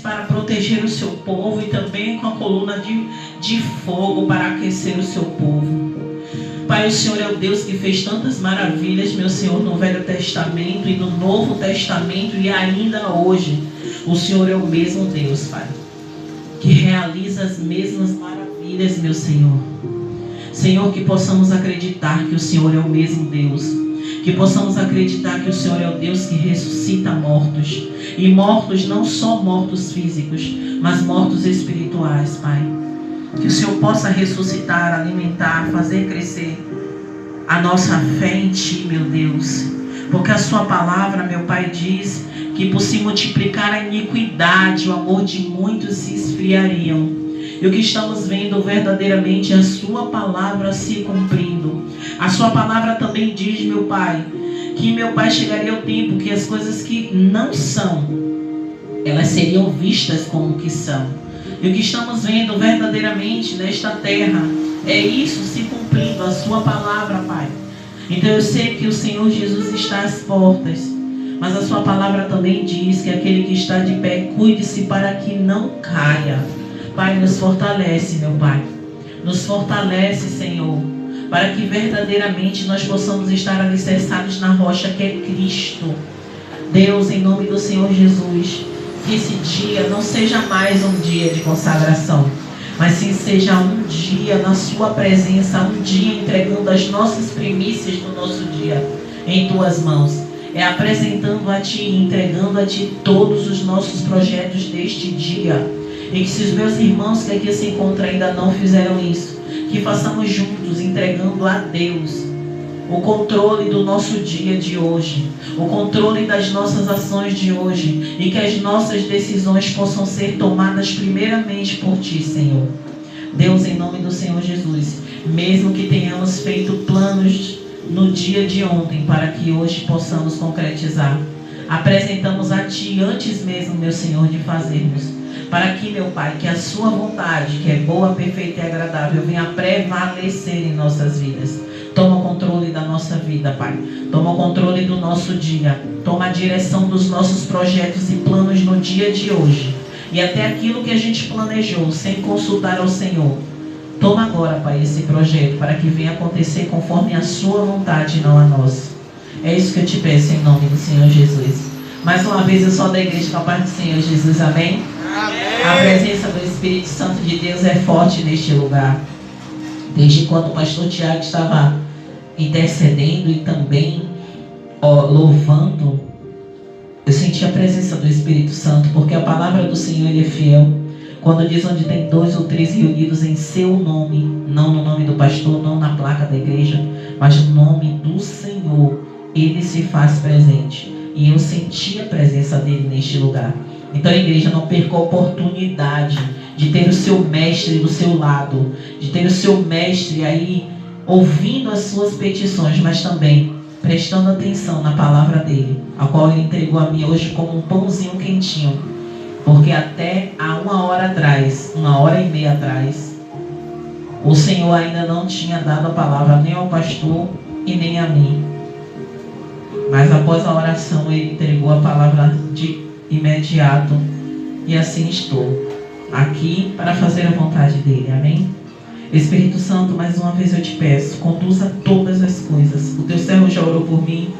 Para proteger o seu povo e também com a coluna de fogo para aquecer o seu povo. Pai, o Senhor é o Deus que fez tantas maravilhas, meu Senhor, no Velho Testamento e no Novo Testamento e ainda hoje. O Senhor é o mesmo Deus, Pai, que realiza as mesmas maravilhas, meu Senhor. Senhor, que possamos acreditar que o Senhor é o mesmo Deus. Que possamos acreditar que o Senhor é o Deus que ressuscita mortos. E mortos, não só mortos físicos, mas mortos espirituais, Pai. Que o Senhor possa ressuscitar, alimentar, fazer crescer a nossa fé em Ti, meu Deus. Porque a Sua palavra, meu Pai, diz que por se multiplicar a iniquidade, o amor de muitos se esfriariam. E o que estamos vendo verdadeiramente é a Sua palavra se cumprindo. A Sua palavra também diz, meu Pai, que, meu Pai, chegaria o tempo que as coisas que não são, elas seriam vistas como que são. E o que estamos vendo verdadeiramente nesta terra é isso se cumprindo, a Sua palavra, Pai. Então eu sei que o Senhor Jesus está às portas, mas a Sua palavra também diz que aquele que está de pé, cuide-se para que não caia. Pai, nos fortalece, meu Pai. Nos fortalece, Senhor, para que verdadeiramente nós possamos estar alicerçados na rocha que é Cristo. Deus, em nome do Senhor Jesus, que esse dia não seja mais um dia de consagração, mas sim seja um dia na Sua presença, um dia entregando as nossas primícias do nosso dia em Tuas mãos. É apresentando a Ti, entregando a Ti todos os nossos projetos deste dia. E que se os meus irmãos que aqui se encontram ainda não fizeram isso, que façamos juntos, entregando a Deus o controle do nosso dia de hoje, o controle das nossas ações de hoje, e que as nossas decisões possam ser tomadas primeiramente por Ti, Senhor. Deus, em nome do Senhor Jesus, mesmo que tenhamos feito planos no dia de ontem para que hoje possamos concretizar, apresentamos a Ti antes mesmo, meu Senhor, de fazermos, para que, meu Pai, que a Sua vontade, que é boa, perfeita e agradável, venha prevalecer em nossas vidas. Toma o controle da nossa vida, Pai. Toma o controle do nosso dia. Toma a direção dos nossos projetos e planos no dia de hoje. E até aquilo que a gente planejou, sem consultar ao Senhor. Toma agora, Pai, esse projeto, para que venha acontecer conforme a Sua vontade e não a nossa. É isso que eu te peço em nome do Senhor Jesus. Mais uma vez eu sou da igreja com a paz do Senhor Jesus, amém? Amém. A presença do Espírito Santo de Deus é forte neste lugar. Desde quando o pastor Tiago estava intercedendo e também louvando, eu senti a presença do Espírito Santo, porque a palavra do Senhor ele é fiel. Quando diz onde tem 2 ou 3 reunidos em seu nome, não no nome do pastor, não na placa da igreja, mas no nome do Senhor, ele se faz presente. E eu senti a presença dele neste lugar. Então, a igreja, não perca a oportunidade de ter o seu mestre do seu lado, de ter o seu mestre aí ouvindo as suas petições, mas também prestando atenção na palavra dele, a qual ele entregou a mim hoje como um pãozinho quentinho. Porque até há 1 hora atrás, 1h30 atrás, o Senhor ainda não tinha dado a palavra nem ao pastor e nem a mim. Mas após a oração, ele entregou a palavra de imediato. E assim estou aqui para fazer a vontade dele, amém? Espírito Santo, mais uma vez eu te peço, conduza todas as coisas. O teu servo já orou por mim.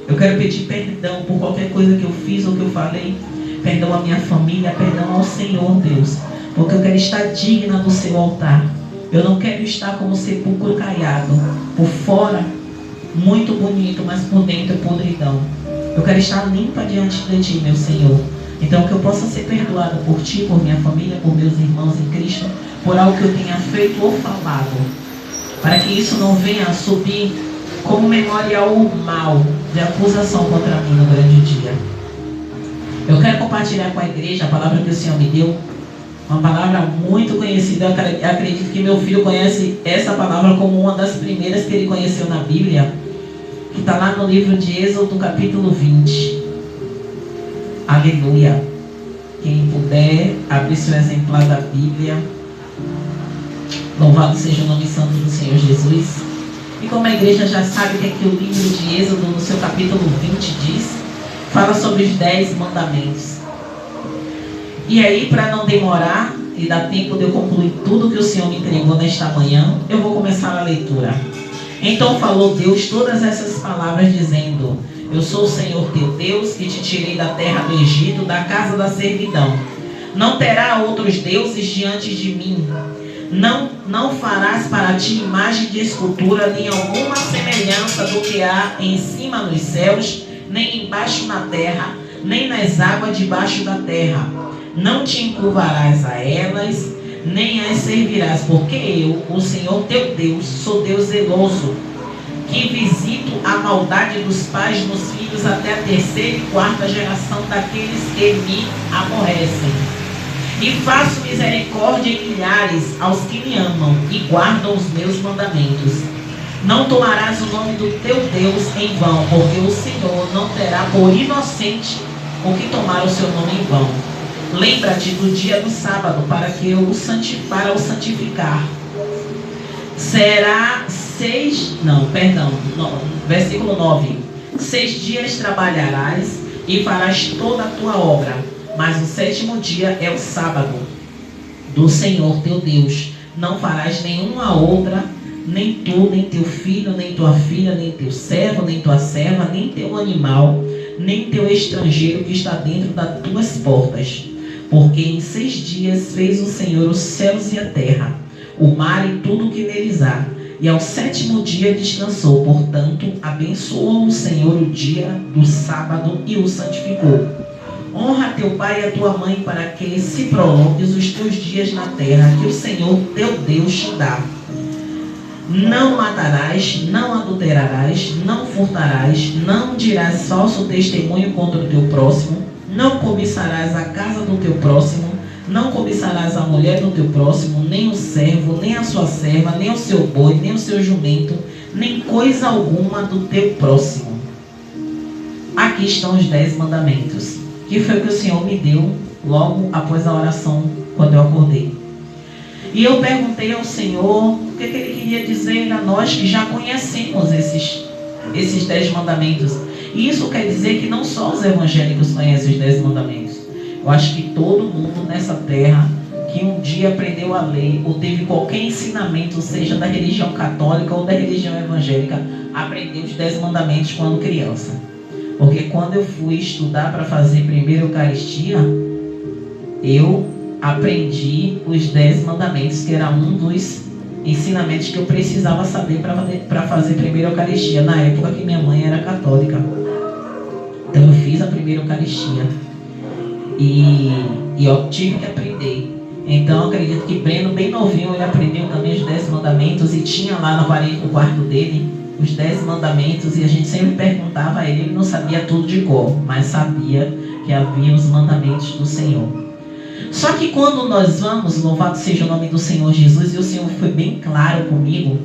Eu quero pedir perdão por qualquer coisa que eu fiz ou que eu falei. Perdão à minha família, perdão ao Senhor, Deus. Porque eu quero estar digna do seu altar. Eu não quero estar como sepulcro caiado. Por fora, muito bonito, mas por dentro, podridão. Eu quero estar limpa diante de Ti, meu Senhor. Então, que eu possa ser perdoado por Ti, por minha família, por meus irmãos em Cristo, por algo que eu tenha feito ou falado. Para que isso não venha a subir como memorial mal de acusação contra mim no grande dia. Eu quero compartilhar com a igreja a palavra que o Senhor me deu. Uma palavra muito conhecida. Eu acredito que meu filho conhece essa palavra como uma das primeiras que ele conheceu na Bíblia, que está lá no livro de Êxodo, capítulo 20. Aleluia. Quem puder, abre seu exemplar da Bíblia. Louvado seja o nome santo do Senhor Jesus. E como a igreja já sabe o que é que o livro de Êxodo, no seu capítulo 20, diz, fala sobre os 10 mandamentos. E aí, para não demorar e dar tempo de eu concluir tudo que o Senhor me entregou nesta manhã, eu vou começar a leitura. Então falou Deus todas essas palavras, dizendo: eu sou o Senhor teu Deus, que te tirei da terra do Egito, da casa da servidão. Não terá outros deuses diante de mim. Não farás para ti imagem de escultura, nem alguma semelhança do que há em cima nos céus, nem embaixo na terra, nem nas águas debaixo da terra. Não te encurvarás a elas, nem as servirás, porque eu, o Senhor teu Deus, sou Deus zeloso, que visito a maldade dos pais nos filhos até a 3ª e 4ª geração daqueles que me aborrecem. E faço misericórdia em milhares aos que me amam e guardam os meus mandamentos. Não tomarás o nome do teu Deus em vão, porque o Senhor não terá por inocente o que tomar o seu nome em vão. Lembra-te do dia do sábado, para o santificar. Será versículo 9. 6 dias trabalharás e farás toda a tua obra, mas o 7º dia é o sábado do Senhor teu Deus. Não farás nenhuma outra, nem tu, nem teu filho, nem tua filha, nem teu servo, nem tua serva, nem teu animal, nem teu estrangeiro que está dentro das tuas portas. Porque em 6 dias fez o Senhor os céus e a terra, o mar e tudo o que neles há, e ao 7º dia descansou. Portanto, abençoou o Senhor o dia do sábado e o santificou. Honra teu pai e a tua mãe, para que se prolongues os teus dias na terra que o Senhor teu Deus te dá. Não matarás, não adulterarás, não furtarás, não dirás falso testemunho contra o teu próximo, não cobiçarás a casa do teu próximo, não cobiçarás a mulher do teu próximo, nem o servo, nem a sua serva, nem o seu boi, nem o seu jumento, nem coisa alguma do teu próximo. Aqui estão os 10 mandamentos, que foi o que o Senhor me deu logo após a oração, quando eu acordei. E eu perguntei ao Senhor o que Ele queria dizer a nós que já conhecemos esses 10 mandamentos. E isso quer dizer que não só os evangélicos conhecem os 10 mandamentos. Eu acho que todo mundo nessa terra que um dia aprendeu a lei ou teve qualquer ensinamento, seja da religião católica ou da religião evangélica, aprendeu os 10 mandamentos quando criança. Porque quando eu fui estudar para fazer primeira Eucaristia, eu aprendi os 10 mandamentos, que era um dos ensinamentos que eu precisava saber para fazer primeira Eucaristia, na época que minha mãe era católica. Então eu fiz a primeira Eucaristia e eu tive que aprender. Então eu acredito que Breno, bem novinho, ele aprendeu também os 10 mandamentos e tinha lá na parede do quarto dele os 10 mandamentos, e a gente sempre perguntava a ele, ele não sabia tudo de cor, mas sabia que havia os mandamentos do Senhor. Só que quando nós vamos, louvado seja o nome do Senhor Jesus, e o Senhor foi bem claro comigo,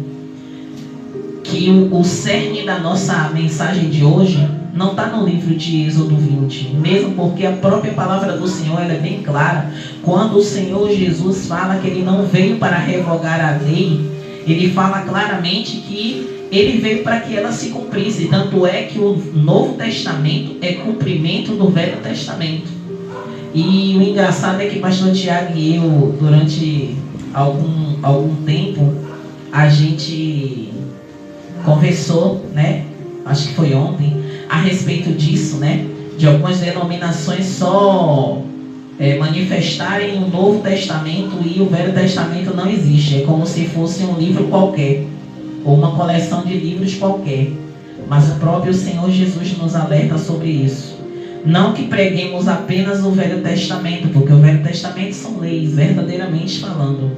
que o cerne da nossa mensagem de hoje não está no livro de Êxodo 20, mesmo porque a própria palavra do Senhor ela é bem clara. Quando o Senhor Jesus fala que Ele não veio para revogar a lei, Ele fala claramente que Ele veio para que ela se cumprisse. Tanto é que o Novo Testamento é cumprimento do Velho Testamento. E o engraçado é que pastor Tiago e eu, durante algum tempo, a gente conversou, né? Acho que foi ontem, a respeito disso, né? De algumas denominações só manifestarem o Novo Testamento e o Velho Testamento não existe. É como se fosse um livro qualquer, ou uma coleção de livros qualquer. Mas o próprio Senhor Jesus nos alerta sobre isso. Não que preguemos apenas o Velho Testamento, porque o Velho Testamento são leis, verdadeiramente falando.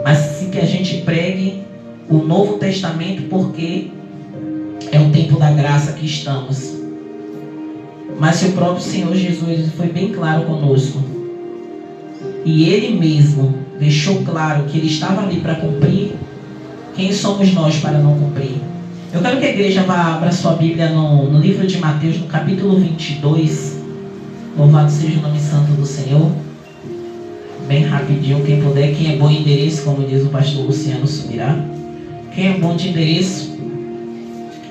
Mas sim que a gente pregue o Novo Testamento, porque é o tempo da graça que estamos. Mas se o próprio Senhor Jesus foi bem claro conosco, e Ele mesmo deixou claro que Ele estava ali para cumprir, quem somos nós para não cumprir? Eu quero que a igreja abra sua Bíblia no livro de Mateus, no capítulo 22. Louvado seja o nome santo do Senhor. Bem rapidinho, quem puder, quem é bom em endereço, como diz o pastor Luciano Subirá. Quem é bom de endereço,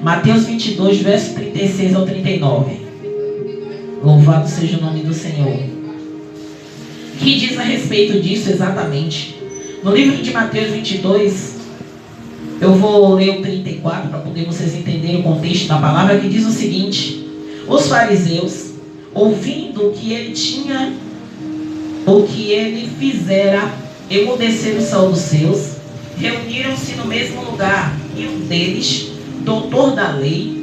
Mateus 22, verso 36 ao 39. Louvado seja o nome do Senhor. Que diz a respeito disso exatamente? No livro de Mateus 22, eu vou ler o 34 para poder vocês entenderem o contexto da palavra, que diz o seguinte: os fariseus, ouvindo que ele tinha, o que ele fizera emudecer os saduceus, reuniram-se no mesmo lugar, e um deles, doutor da lei,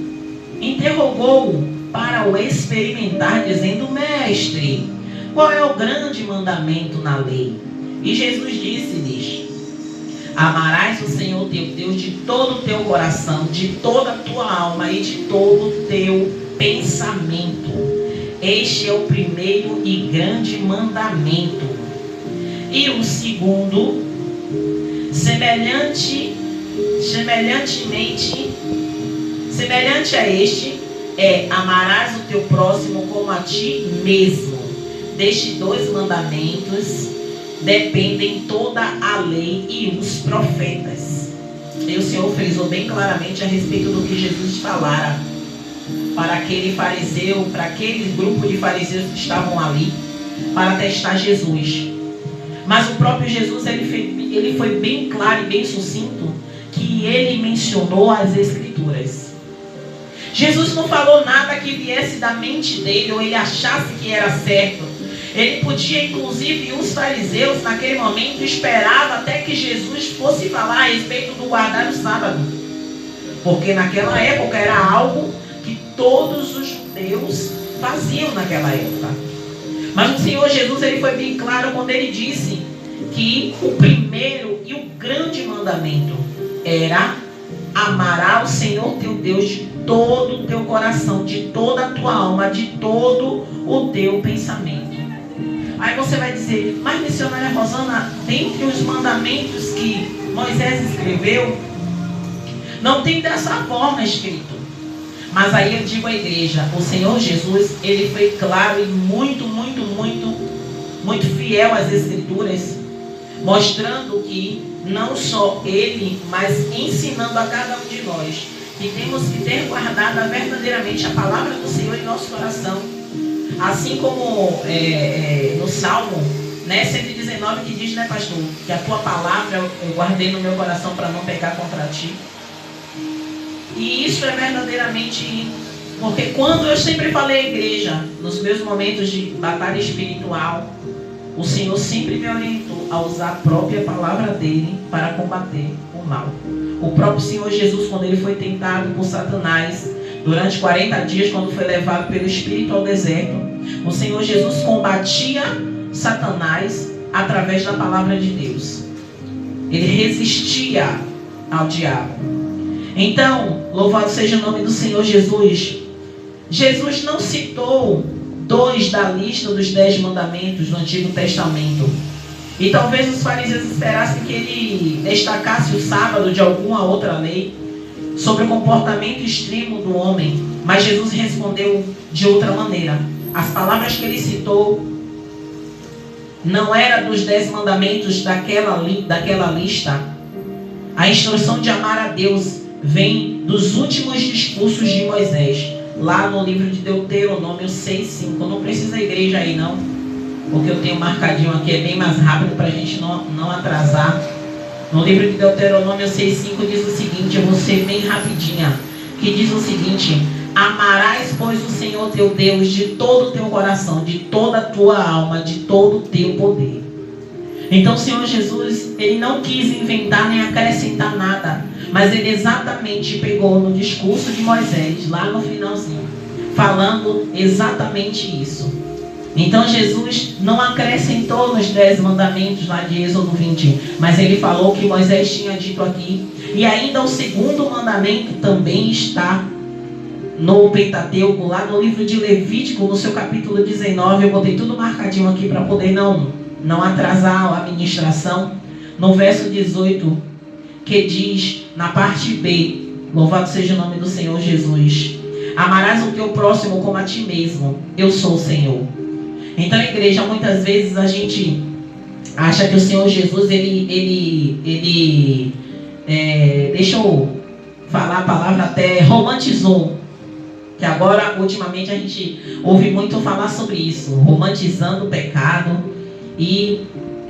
interrogou-o para o experimentar, dizendo: mestre, qual é o grande mandamento na lei? E Jesus disse-lhes: amarás o Senhor teu Deus de todo o teu coração, de toda a tua alma e de todo o teu pensamento. Este é o primeiro e grande mandamento. E o segundo, semelhante a este, é: amarás o teu próximo como a ti mesmo. Destes dois mandamentos dependem toda a lei e os profetas. E o Senhor frisou bem claramente a respeito do que Jesus falara para aquele fariseu, para aquele grupo de fariseus que estavam ali, para testar Jesus. Mas o próprio Jesus, ele foi bem claro e bem sucinto, que ele mencionou as Escrituras. Jesus não falou nada que viesse da mente dele, ou ele achasse que era certo. Ele podia, inclusive, os fariseus, naquele momento, esperavam até que Jesus fosse falar a respeito do guardar o sábado. Porque naquela época era algo que todos os judeus faziam naquela época. Mas o Senhor Jesus, ele foi bem claro quando ele disse que o primeiro e o grande mandamento era: amarás o Senhor teu Deus de todo o teu coração, de toda a tua alma, de todo o teu pensamento. Aí você vai dizer: mas missionária Rosana, dentre os mandamentos que Moisés escreveu, não tem dessa forma escrito. Mas aí eu digo à igreja, o Senhor Jesus, ele foi claro e muito fiel às Escrituras, mostrando que não só ele, mas ensinando a cada um de nós que temos que ter guardada verdadeiramente a palavra do Senhor em nosso coração. Assim como no Salmo 119, que diz, né, pastor, que a tua palavra eu guardei no meu coração para não pecar contra ti. E isso é verdadeiramente, porque quando eu sempre falei à igreja, nos meus momentos de batalha espiritual, o Senhor sempre me orientou a usar a própria palavra dele para combater o mal. O próprio Senhor Jesus, quando ele foi tentado por Satanás, durante 40 dias, quando foi levado pelo Espírito ao deserto, o Senhor Jesus combatia Satanás através da palavra de Deus. Ele resistia ao diabo. Então, louvado seja o nome do Senhor Jesus. Jesus não citou 2 da lista dos 10 mandamentos do Antigo Testamento. E talvez os fariseus esperassem que ele destacasse o sábado de alguma outra lei sobre o comportamento extremo do homem. Mas Jesus respondeu de outra maneira. As palavras que ele citou não eram dos 10 mandamentos daquela lista. A instrução de amar a Deus vem dos últimos discursos de Moisés, lá no livro de Deuteronômio 6:5. Não precisa a igreja aí não, porque eu tenho marcadinho aqui, é bem mais rápido para a gente não atrasar. No livro de Deuteronômio 6:5 diz o seguinte, eu vou ser bem rapidinha, que diz o seguinte: amarás, pois, o Senhor teu Deus de todo o teu coração, de toda a tua alma, de todo o teu poder. Então o Senhor Jesus, ele não quis inventar nem acrescentar nada, mas ele exatamente pegou no discurso de Moisés, lá no finalzinho, falando exatamente isso. Então Jesus não acrescentou nos 10 mandamentos lá de Êxodo 20, mas ele falou o que Moisés tinha dito aqui. E ainda o segundo mandamento também está no Pentateuco, lá no livro de Levítico, no seu capítulo 19. Eu botei tudo marcadinho aqui para poder não atrasar a ministração. No verso 18, que diz, na parte B, louvado seja o nome do Senhor Jesus: amarás o teu próximo como a ti mesmo, eu sou o Senhor. Então, igreja, muitas vezes a gente acha que o Senhor Jesus, deixa eu falar a palavra até romantizou. Que agora, ultimamente, a gente ouve muito falar sobre isso. Romantizando o pecado. E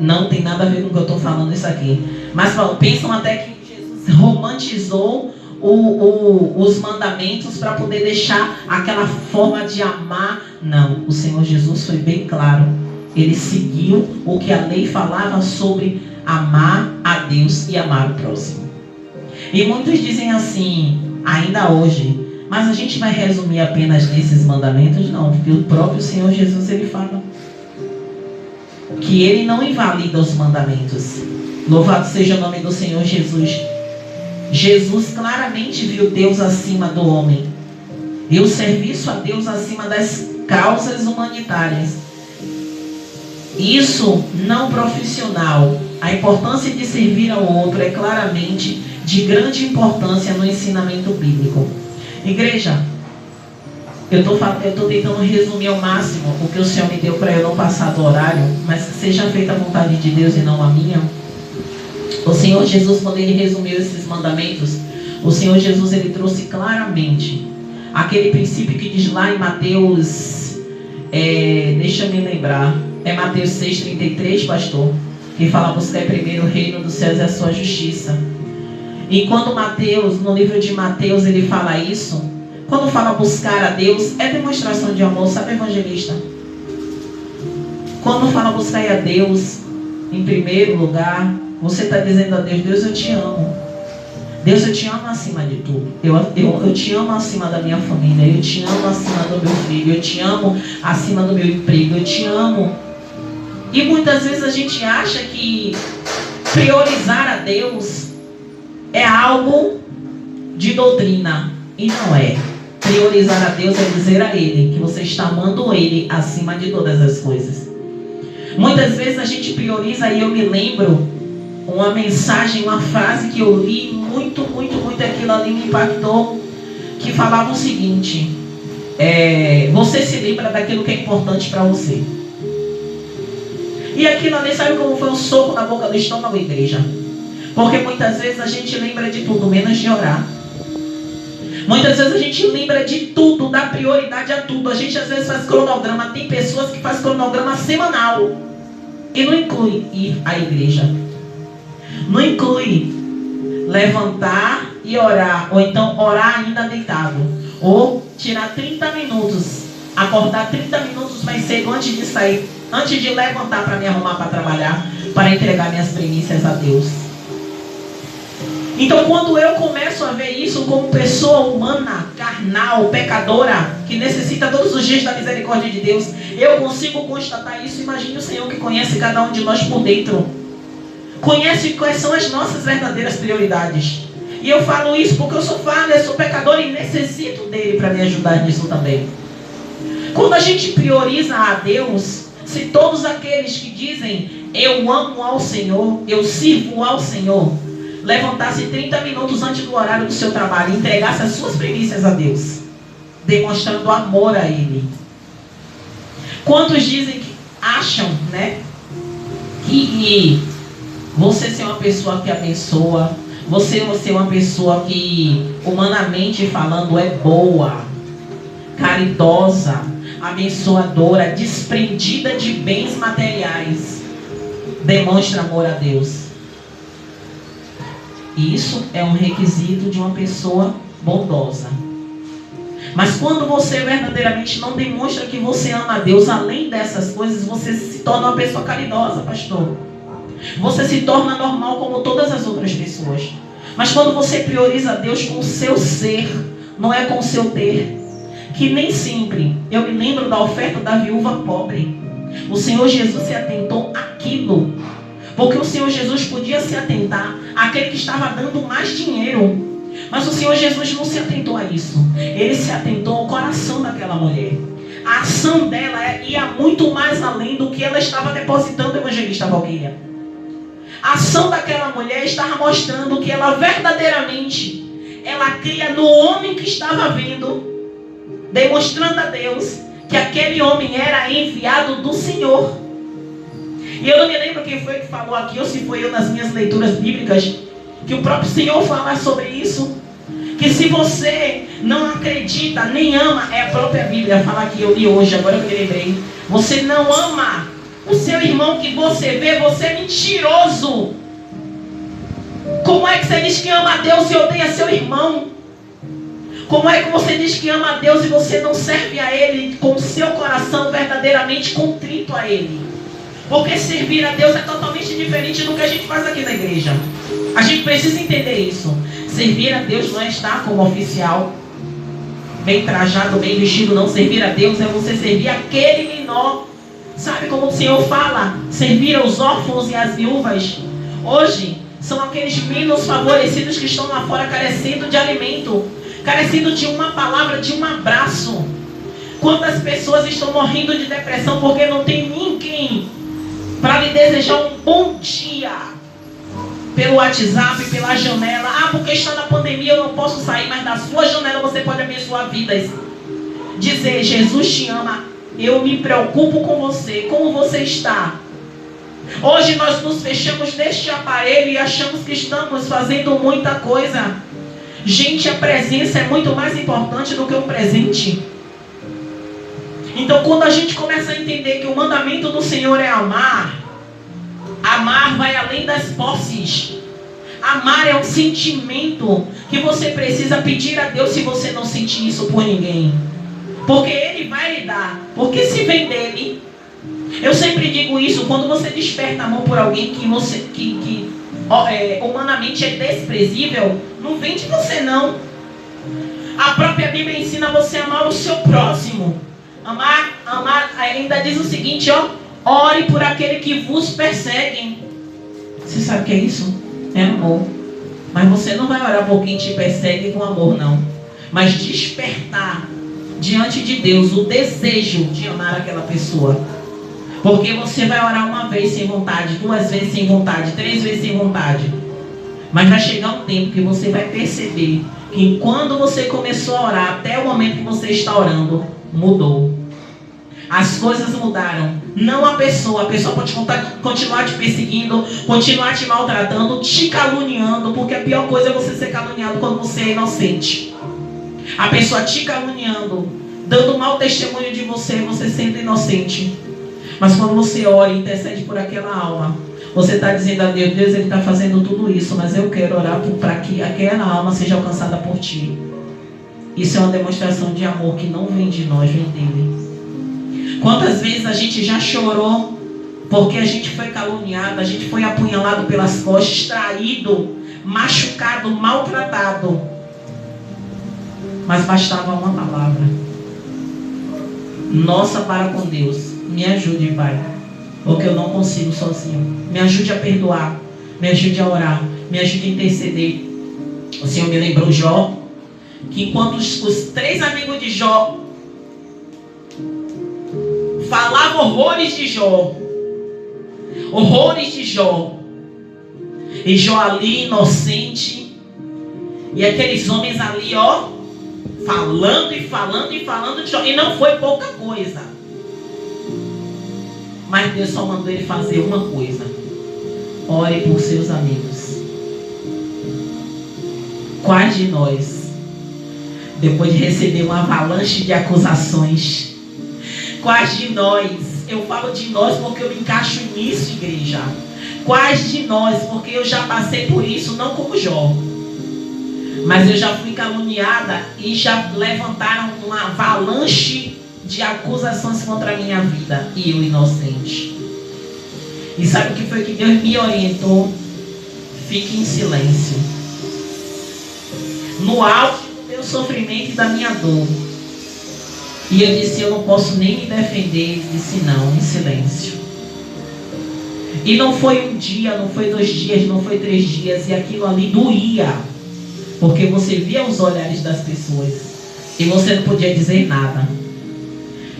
não tem nada a ver com o que eu estou falando isso aqui. Mas pensam até que Jesus romantizou os mandamentos para poder deixar aquela forma de amar. Não, o Senhor Jesus foi bem claro. Ele seguiu o que a lei falava sobre amar a Deus e amar o próximo. E muitos dizem assim, ainda hoje, mas a gente vai resumir apenas nesses mandamentos? Não, porque o próprio Senhor Jesus, ele fala que ele não invalida os mandamentos. Louvado seja o nome do Senhor Jesus. Jesus claramente viu Deus acima do homem. E o serviço a Deus acima das causas humanitárias. Isso não profissional. A importância de servir ao outro é claramente de grande importância no ensinamento bíblico. Igreja, eu estou tentando resumir ao máximo o que o Senhor me deu para eu não passar do horário, mas que seja feita a vontade de Deus e não a minha. O Senhor Jesus, quando ele resumiu esses mandamentos, o Senhor Jesus, ele trouxe claramente aquele princípio que diz lá em Mateus, deixa eu me lembrar, é Mateus 6,33, pastor, que fala: buscar primeiro o reino dos céus e a sua justiça. E quando Mateus, no livro de Mateus, ele fala isso, quando fala buscar a Deus, é demonstração de amor, sabe, evangelista? Quando fala buscar a Deus em primeiro lugar, você está dizendo a Deus: Deus, eu te amo. Deus, eu te amo acima de tudo. Eu te amo acima da minha família. Eu te amo acima do meu filho. Eu te amo acima do meu emprego. Eu te amo. E muitas vezes a gente acha que priorizar a Deus é algo de doutrina. E não é. Priorizar a Deus é dizer a Ele que você está amando Ele acima de todas as coisas. Muitas vezes a gente prioriza, e eu me lembro uma mensagem, uma frase que eu li muito, aquilo ali me impactou, que falava o seguinte: você se lembra daquilo que é importante para você. E aquilo ali, sabe como foi um soco na boca do estômago, igreja? Porque muitas vezes a gente lembra de tudo, menos de orar. Muitas vezes a gente lembra de tudo, dá prioridade a tudo. A gente às vezes faz cronograma. Tem pessoas que fazem cronograma semanal e não inclui ir à igreja. Não inclui levantar e orar, ou então orar ainda deitado, ou tirar 30 minutos, acordar 30 minutos mais cedo antes de sair, antes de levantar para me arrumar para trabalhar, para entregar minhas primícias a Deus. Então, quando eu começo a ver isso como pessoa humana, carnal, pecadora, que necessita todos os dias da misericórdia de Deus, eu consigo constatar isso. Imagine o Senhor, que conhece cada um de nós por dentro, conhece quais são as nossas verdadeiras prioridades. E eu falo isso porque eu sou falho, eu sou pecador e necessito dele para me ajudar nisso também. Quando a gente prioriza a Deus, se todos aqueles que dizem eu amo ao Senhor, eu sirvo ao Senhor, levantasse 30 minutos antes do horário do seu trabalho e entregasse as suas primícias a Deus, demonstrando amor a Ele. Quantos dizem que acham, né, que você ser uma pessoa que abençoa, você ser uma pessoa que, humanamente falando, é boa, caridosa, abençoadora, desprendida de bens materiais, demonstra amor a Deus? Isso é um requisito de uma pessoa bondosa. Mas quando você verdadeiramente não demonstra que você ama a Deus, além dessas coisas, você se torna uma pessoa caridosa, pastor. Você se torna normal como todas as outras pessoas. Mas quando você prioriza a Deus com o seu ser, não é com o seu ter. Que nem sempre, eu me lembro da oferta da viúva pobre. O Senhor Jesus se atentou àquilo. Porque o Senhor Jesus podia se atentar àquele que estava dando mais dinheiro. Mas o Senhor Jesus não se atentou a isso. Ele se atentou ao coração daquela mulher. A ação dela ia muito mais além do que ela estava depositando, evangelista Valquíria. A ação daquela mulher estava mostrando que ela verdadeiramente, ela cria no homem que estava vendo, demonstrando a Deus que aquele homem era enviado do Senhor. E eu não me lembro quem foi que falou aqui, ou se foi eu nas minhas leituras bíblicas, que o próprio Senhor fala sobre isso, Que se você não acredita, nem ama, é a própria Bíblia, fala que eu li hoje, agora eu me lembrei. Você não ama o seu irmão que você vê, você é mentiroso. Como é que você diz que ama a Deus e odeia seu irmão? Como é que você diz que ama a Deus e você não serve a Ele com o seu coração verdadeiramente contrito a Ele? Porque servir a Deus é totalmente diferente do que a gente faz aqui na igreja. A gente precisa entender isso. Servir a Deus não é estar como oficial, bem trajado, bem vestido, não. Servir a Deus é você servir aquele menor. Sabe como o Senhor fala? Servir aos órfãos e às viúvas. Hoje, são aqueles menos favorecidos que estão lá fora carecendo de alimento, carecendo de uma palavra, de um abraço. Quantas pessoas estão morrendo de depressão porque não tem ninguém para lhe desejar um bom dia pelo WhatsApp, pela janela. Ah, porque está na pandemia, eu não posso sair, mas da sua janela você pode abençoar vidas. Dizer, Jesus te ama, eu me preocupo com você, como você está. Hoje nós nos fechamos neste aparelho e achamos que estamos fazendo muita coisa. Gente, a presença é muito mais importante do que o presente. Então, quando a gente começa a entender que o mandamento do Senhor é amar, amar vai além das posses. Amar é um sentimento que você precisa pedir a Deus se você não sentir isso por ninguém. Porque Ele vai lhe dar. Porque se vem dele. Eu sempre digo isso, quando você desperta amor por alguém que humanamente é desprezível, não vem de você não. A própria Bíblia ensina você a amar o seu próximo. Amar, ainda diz o seguinte, ore por aquele que vos persegue. Você sabe o que é isso? É amor. Mas você não vai orar por quem te persegue com amor, não. Mas despertar diante de Deus o desejo de amar aquela pessoa. Porque você vai orar uma vez sem vontade, 2 vezes sem vontade, 3 vezes sem vontade. Mas vai chegar um tempo que você vai perceber que quando você começou a orar, até o momento que você está orando, mudou. As coisas mudaram. Não a pessoa pode continuar te perseguindo, continuar te maltratando, te caluniando, porque a pior coisa é você ser caluniado quando você é inocente. A pessoa te caluniando, dando mau testemunho de você, você sendo inocente. Mas quando você ora e intercede por aquela alma, você está dizendo a Deus, Deus, Ele está fazendo tudo isso, mas eu quero orar para que aquela alma seja alcançada por Ti. Isso é uma demonstração de amor que não vem de nós, vem dele. Quantas vezes a gente já chorou porque a gente foi caluniado, a gente foi apunhalado pelas costas, traído, machucado, maltratado. Mas bastava uma palavra nossa para com Deus. Me ajude, Pai, porque eu não consigo sozinho. Me ajude a perdoar, me ajude a orar, me ajude a interceder. O Senhor me lembrou Jó, que enquanto os 3 amigos de Jó falavam horrores de Jó, e Jó ali inocente, e aqueles homens ali, falando de Jó, e não foi pouca coisa. Mas Deus só mandou ele fazer uma coisa: ore por seus amigos. Quais de nós, depois de receber uma avalanche de acusações, quais de nós, eu falo de nós porque eu me encaixo nisso, igreja, quais de nós, porque eu já passei por isso, não como Jó, mas eu já fui caluniada e já levantaram uma avalanche de acusações contra a minha vida, e eu inocente. E sabe o que foi que Deus me orientou? Fique em silêncio. No auge do meu sofrimento e da minha dor. E eu disse, eu não posso nem me defender. Ele disse, não, em silêncio. E não foi um dia, não foi 2 dias, não foi 3 dias, e aquilo ali doía, porque você via os olhares das pessoas e você não podia dizer nada.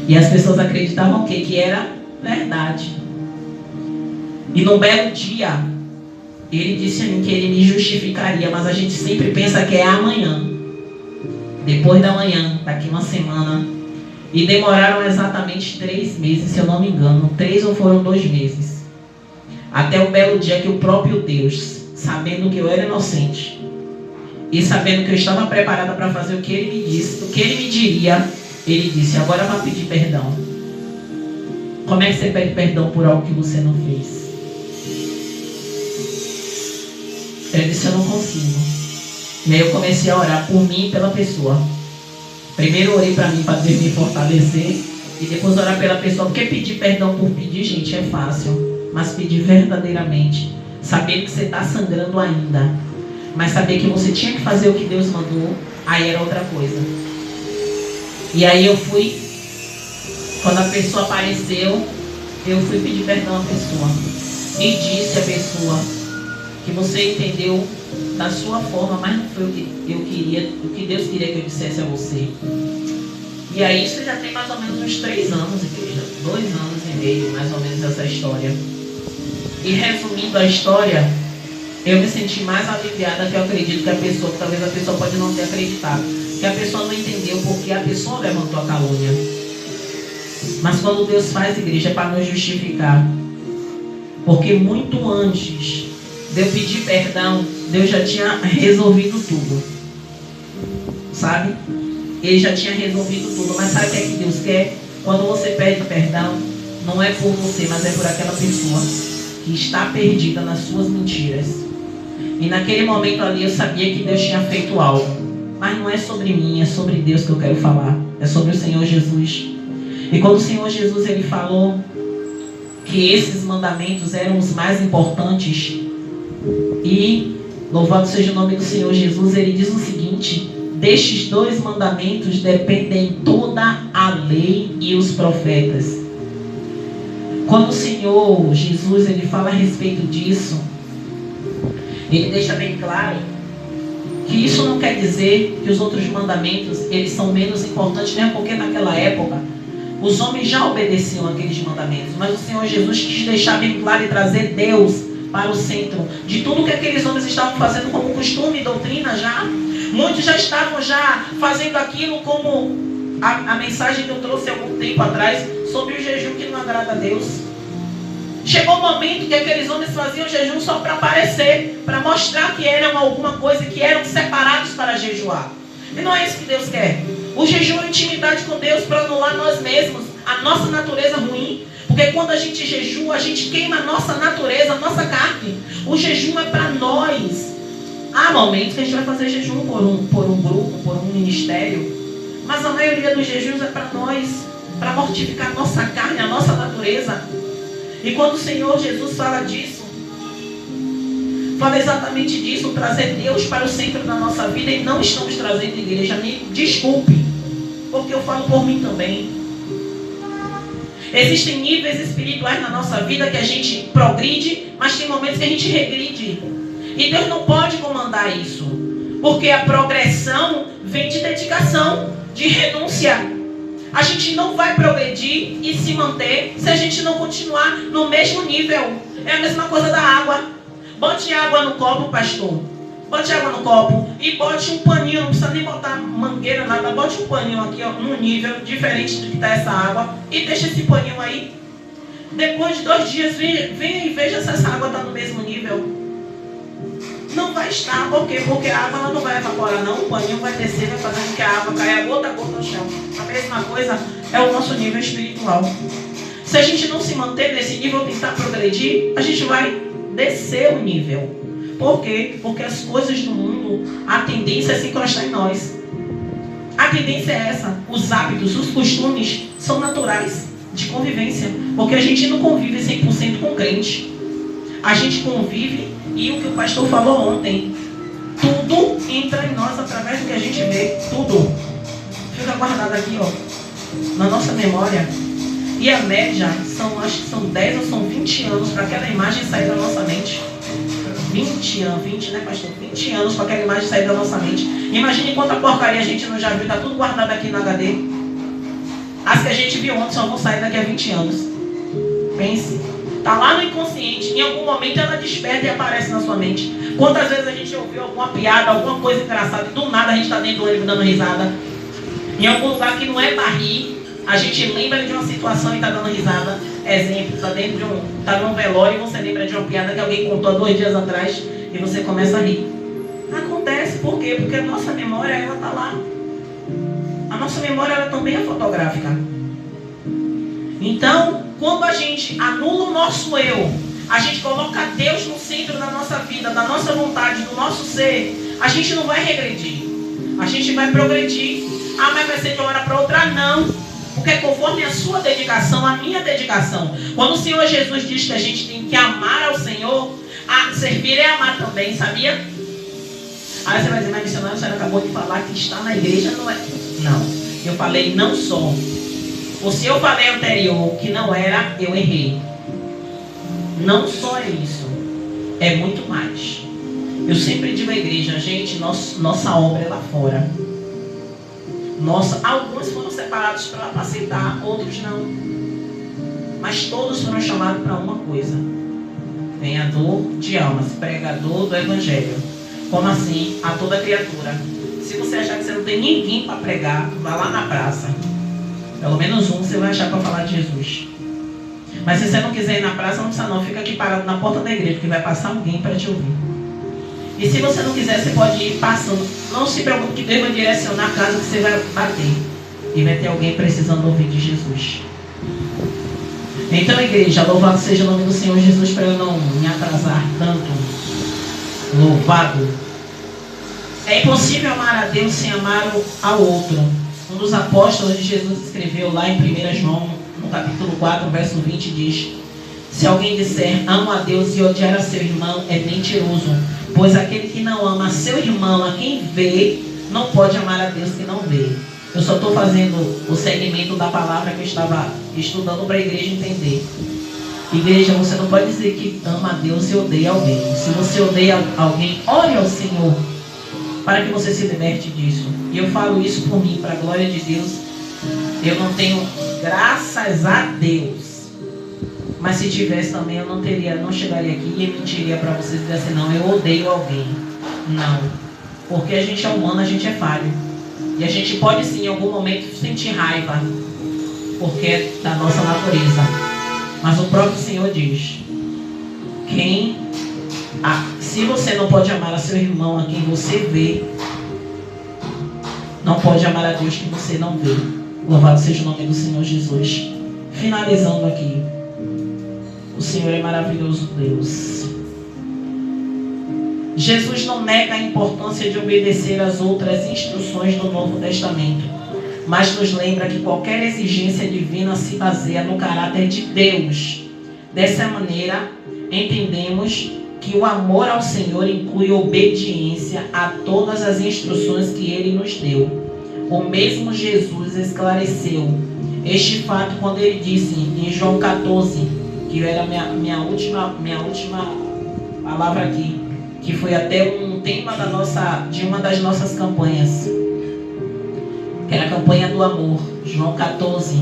E as pessoas acreditavam que era verdade. E num belo dia, ele disse a mim que ele me justificaria, mas a gente sempre pensa que é amanhã, depois da manhã, daqui uma semana. E demoraram exatamente 3 meses, se eu não me engano, 3 ou foram 2 meses. Até o belo dia que o próprio Deus, sabendo que eu era inocente, E sabendo que eu estava preparada para fazer o que ele me disse, o que ele me diria, ele disse: agora vá pedir perdão. Como é que você pede perdão por algo que você não fez? Eu disse: eu não consigo. E aí eu comecei a orar por mim e pela pessoa. Primeiro eu orei para mim, para Deus me fortalecer, e depois orar pela pessoa. Porque pedir perdão por pedir, gente, é fácil. Mas pedir verdadeiramente, sabendo que você está sangrando ainda, mas saber que você tinha que fazer o que Deus mandou, aí era outra coisa. E aí eu fui, quando a pessoa apareceu, eu fui pedir perdão à pessoa. E disse à pessoa que você entendeu da sua forma, mas não foi o que eu queria, o que Deus queria que eu dissesse a você. E aí isso já tem mais ou menos uns 3 anos, igreja. 2 anos e meio, mais ou menos, essa história. E resumindo a história, eu me senti mais aliviada, que eu acredito que a pessoa, talvez a pessoa pode não ter acreditado, que a pessoa não entendeu porque a pessoa levantou a calúnia. Mas quando Deus faz, igreja, é para nos justificar. Porque muito antes de eu pedir perdão, Deus já tinha resolvido tudo. Sabe? Ele já tinha resolvido tudo. Mas sabe o que é que Deus quer? Quando você pede perdão, não é por você, mas é por aquela pessoa que está perdida nas suas mentiras. E naquele momento ali eu sabia que Deus tinha feito algo. Mas não é sobre mim, é sobre Deus que eu quero falar. É sobre o Senhor Jesus. E quando o Senhor Jesus ele falou que esses mandamentos eram os mais importantes, e louvado seja o nome do Senhor Jesus, ele diz o seguinte: destes 2 mandamentos dependem toda a lei e os profetas. Quando o Senhor Jesus ele fala a respeito disso, ele deixa bem claro que isso não quer dizer que os outros mandamentos eles são menos importantes, né? Porque naquela época os homens já obedeciam aqueles mandamentos, mas o Senhor Jesus quis deixar bem claro e trazer Deus para o centro de tudo que aqueles homens estavam fazendo como costume e doutrina já. Muitos já estavam já fazendo aquilo como a mensagem que eu trouxe há algum tempo atrás sobre o jejum que não agrada a Deus. Chegou o momento que aqueles homens faziam jejum só para aparecer, para mostrar que eram alguma coisa, que eram separados para jejuar. E não é isso que Deus quer. O jejum é intimidade com Deus para anular nós mesmos, a nossa natureza ruim. Porque quando a gente jejua, a gente queima a nossa natureza, a nossa carne. O jejum é para nós. Há momentos que a gente vai fazer jejum por um grupo, por um ministério. Mas a maioria dos jejuns é para nós, para mortificar a nossa carne, a nossa natureza. E quando o Senhor Jesus fala disso, fala exatamente disso, trazer Deus para o centro da nossa vida. E não estamos trazendo igreja, me desculpe, porque eu falo por mim também. Existem níveis espirituais na nossa vida que a gente progride, mas tem momentos que a gente regride. E Deus não pode comandar isso, porque a progressão vem de dedicação, de renúncia. A gente não vai progredir e se manter se a gente não continuar no mesmo nível. É a mesma coisa da água. Bote água no copo, pastor. Bote água no copo e bote um paninho, não precisa nem botar mangueira, nada. Bote um paninho aqui, ó, num nível diferente do que está essa água e deixa esse paninho aí. Depois de 2 dias, venha e veja se essa água está no mesmo nível. Não vai estar, por quê? Porque a água ela não vai evaporar não, o paninho vai descer, vai fazer com que a água caia gota a gota no chão. A mesma coisa é o nosso nível espiritual. Se a gente não se manter nesse nível, tentar progredir, a gente vai descer o nível. Por quê? Porque as coisas do mundo, a tendência é se encostar em nós. A tendência é essa. Os hábitos, os costumes são naturais de convivência. Porque a gente não convive 100% com crente. A gente convive, e o que o pastor falou ontem, tudo entra em nós através do que a gente vê. Tudo. Fica guardado aqui, ó, na nossa memória. E a média, acho que são 10 ou são 20 anos para aquela imagem sair da nossa mente. 20 anos, 20, né, pastor? 20 anos para aquela imagem sair da nossa mente. Imagine quanta porcaria a gente não já viu, tá tudo guardado aqui no HD. As que a gente viu ontem só vão sair daqui a 20 anos. Pense. Tá lá no inconsciente. Em algum momento ela desperta e aparece na sua mente. Quantas vezes a gente ouviu alguma piada, alguma coisa engraçada e do nada a gente tá dentro do ônibus dando risada. Em algum lugar que não é para rir, a gente lembra de uma situação e tá dando risada. Exemplo, tá num velório e você lembra de uma piada que alguém contou há 2 dias atrás e você começa a rir. Acontece. por quê? Porque a nossa memória, ela está lá. A nossa memória, ela também é fotográfica. Então, quando a gente anula o nosso eu, a gente coloca Deus no centro da nossa vida, da nossa vontade, do nosso ser, a gente não vai regredir. A gente vai progredir. Ah, mas vai ser de uma hora para outra? Não. Porque conforme a sua dedicação, a minha dedicação. Quando o Senhor Jesus diz que a gente tem que amar ao Senhor, servir é amar também, sabia? Aí você vai dizer, mas missionário, a senhora acabou de falar que está na igreja, não é? Não. Eu falei não só. Ou se eu falei anterior que não era, eu errei. Não só é isso. É muito mais. Eu sempre digo à igreja, gente, nossa obra é lá fora. Alguns foram separados para aceitar, outros não. Mas todos foram chamados para uma coisa. Ganhador de almas, pregador do evangelho. Como assim? A toda criatura. Se você achar que você não tem ninguém para pregar, vá lá na praça. Pelo menos um você vai achar para falar de Jesus. Mas se você não quiser ir na praça, não precisa não. Fica aqui parado na porta da igreja, que vai passar alguém para te ouvir. E se você não quiser, você pode ir passando. Não se preocupe que Deus vai direcionar a casa que você vai bater. E vai ter alguém precisando ouvir de Jesus. Então, igreja, louvado seja o nome do Senhor Jesus, para eu não me atrasar tanto. Louvado. É impossível amar a Deus sem amar ao outro. Um dos apóstolos de Jesus escreveu lá em 1 João, no capítulo 4, verso 20, diz: se alguém disser amo a Deus e odiar a seu irmão, é mentiroso. Pois aquele que não ama a seu irmão, a quem vê, não pode amar a Deus que não vê. Eu só estou fazendo o segmento da palavra que eu estava estudando para a igreja entender. Igreja, você não pode dizer que ama a Deus e odeia alguém. Se você odeia alguém, ore ao Senhor, para que você se liberte disso. E eu falo isso por mim, para a glória de Deus. Eu não tenho, graças a Deus. Mas se tivesse também, eu não chegaria aqui e mentiria para vocês e dizer assim, não, eu odeio alguém. Não. Porque a gente é humano, a gente é falho. E a gente pode sim, em algum momento, sentir raiva. Porque é da nossa natureza. Mas o próprio Senhor diz, se você não pode amar a seu irmão, a quem você vê, não pode amar a Deus que você não vê. Louvado seja o nome do Senhor Jesus. Finalizando aqui. O Senhor é maravilhoso, Deus. Jesus não nega a importância de obedecer às outras instruções do Novo Testamento, mas nos lembra que qualquer exigência divina se baseia no caráter de Deus. Dessa maneira, entendemos que o amor ao Senhor inclui obediência a todas as instruções que Ele nos deu. O mesmo Jesus esclareceu este fato quando Ele disse em João 14, que era minha última palavra aqui, que foi até um tema de uma das nossas campanhas, que era a campanha do amor. João 14,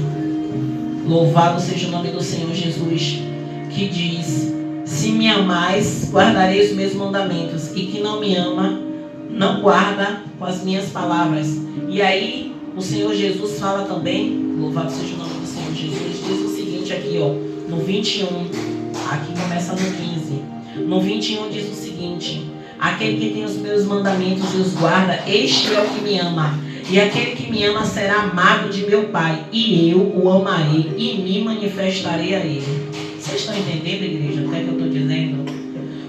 louvado seja o nome do Senhor Jesus, que diz: se me amais, guardarei os meus mandamentos, e que não me ama, não guarda com as minhas palavras. E aí o Senhor Jesus fala também, louvado seja o nome do Senhor Jesus, diz o seguinte aqui, ó, no 21, aqui começa no 15. No 21 diz o seguinte: aquele que tem os meus mandamentos e os guarda, este é o que me ama. E aquele que me ama será amado de meu Pai, e eu o amarei e me manifestarei a ele. Vocês estão entendendo, igreja, o que é que eu estou dizendo?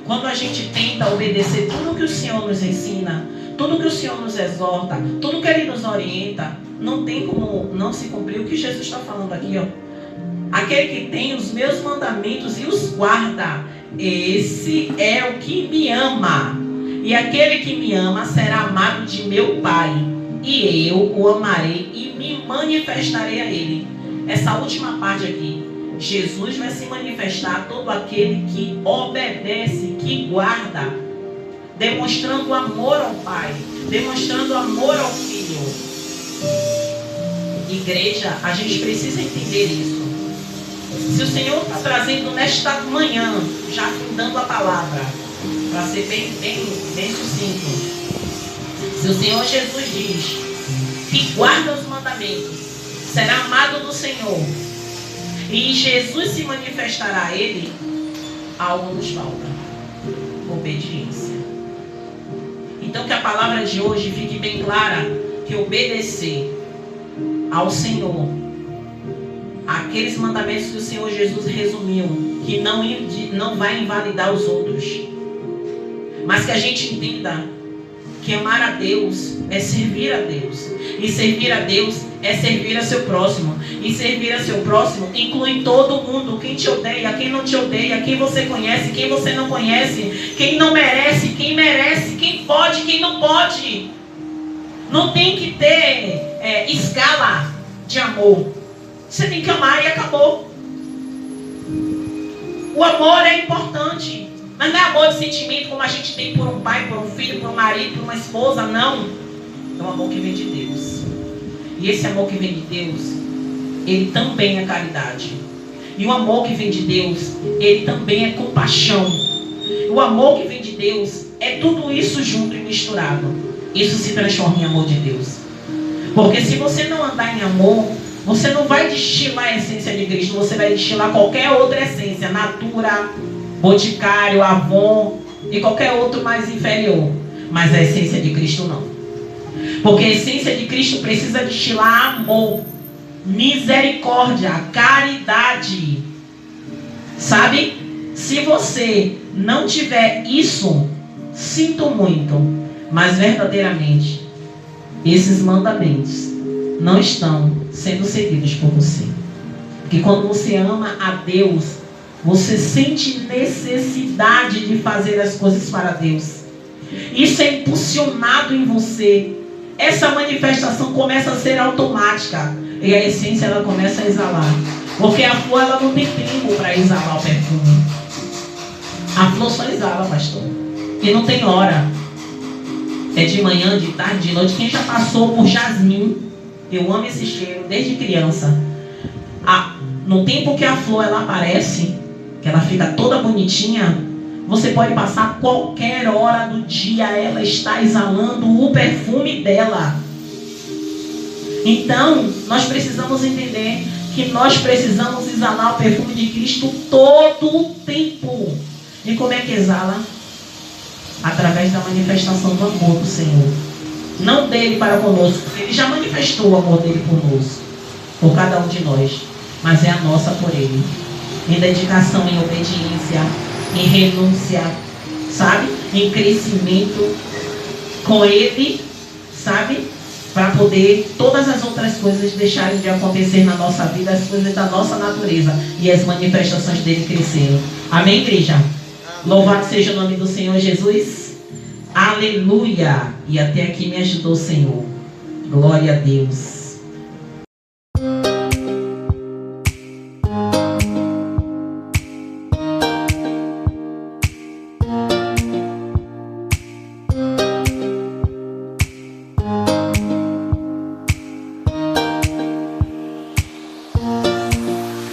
Quando a gente tenta obedecer tudo que o Senhor nos ensina, tudo que o Senhor nos exorta, tudo que Ele nos orienta, não tem como não se cumprir o que Jesus está falando aqui, ó. Aquele que tem os meus mandamentos e os guarda, esse é o que me ama. E aquele que me ama será amado de meu Pai, e eu o amarei e me manifestarei a ele. Essa última parte aqui, Jesus vai se manifestar a todo aquele que obedece, que guarda, demonstrando amor ao Pai, demonstrando amor ao Filho. Igreja, a gente precisa entender isso. Se o Senhor está trazendo nesta manhã, já fundando a palavra, para ser bem sucinto, se o Senhor Jesus diz que guarda os mandamentos, será amado do Senhor, e Jesus se manifestará a ele, algo nos falta: obediência. Então que a palavra de hoje fique bem clara, que obedecer ao Senhor, aqueles mandamentos que o Senhor Jesus resumiu, que não vai invalidar os outros, mas que a gente entenda que amar a Deus é servir a Deus, e servir a Deus é servir a seu próximo, e servir a seu próximo inclui todo mundo, quem te odeia, quem não te odeia, quem você conhece, quem você não conhece, quem não merece, quem pode, quem não pode. Não tem que ter escala de amor. Você tem que amar e acabou. O amor é importante, mas não é amor de sentimento como a gente tem por um pai, por um filho, por um marido, por uma esposa, não. É um amor que vem de Deus. E esse amor que vem de Deus, ele também é caridade. E o amor que vem de Deus, ele também é compaixão. O amor que vem de Deus é tudo isso junto e misturado. Isso se transforma em amor de Deus. Porque se você não andar em amor, você não vai destilar a essência de Cristo, você vai destilar qualquer outra essência, Natura, Boticário, Avon e qualquer outro mais inferior. Mas a essência de Cristo não. Porque a essência de Cristo precisa destilar amor, misericórdia, caridade. Sabe? Se você não tiver isso, sinto muito, mas verdadeiramente esses mandamentos não estão sendo seguidos por você. Porque quando você ama a Deus, você sente necessidade de fazer as coisas para Deus. Isso é impulsionado em você. Essa manifestação começa a ser automática. E a essência ela começa a exalar. Porque a flor ela não tem tempo para exalar o perfume. A flor só exala, pastor. E não tem hora. É de manhã, de tarde, de noite. Quem já passou por jasmim, eu amo esse cheiro desde criança. No tempo que a flor ela aparece, que ela fica toda bonitinha, você pode passar qualquer hora do dia, ela está exalando o perfume dela. Então, nós precisamos entender que nós precisamos exalar o perfume de Cristo todo o tempo. E como é que exala? Através da manifestação do amor do Senhor. Não dele para conosco. Ele já manifestou o amor dele conosco, por cada um de nós. Mas é a nossa por ele. Em dedicação, em obediência, em renúncia, sabe? Em crescimento com ele, sabe? Para poder todas as outras coisas deixarem de acontecer na nossa vida, as coisas da nossa natureza e as manifestações dele crescerem. Amém, igreja? Louvado seja o nome do Senhor Jesus. Aleluia! E até aqui me ajudou o Senhor. Glória a Deus.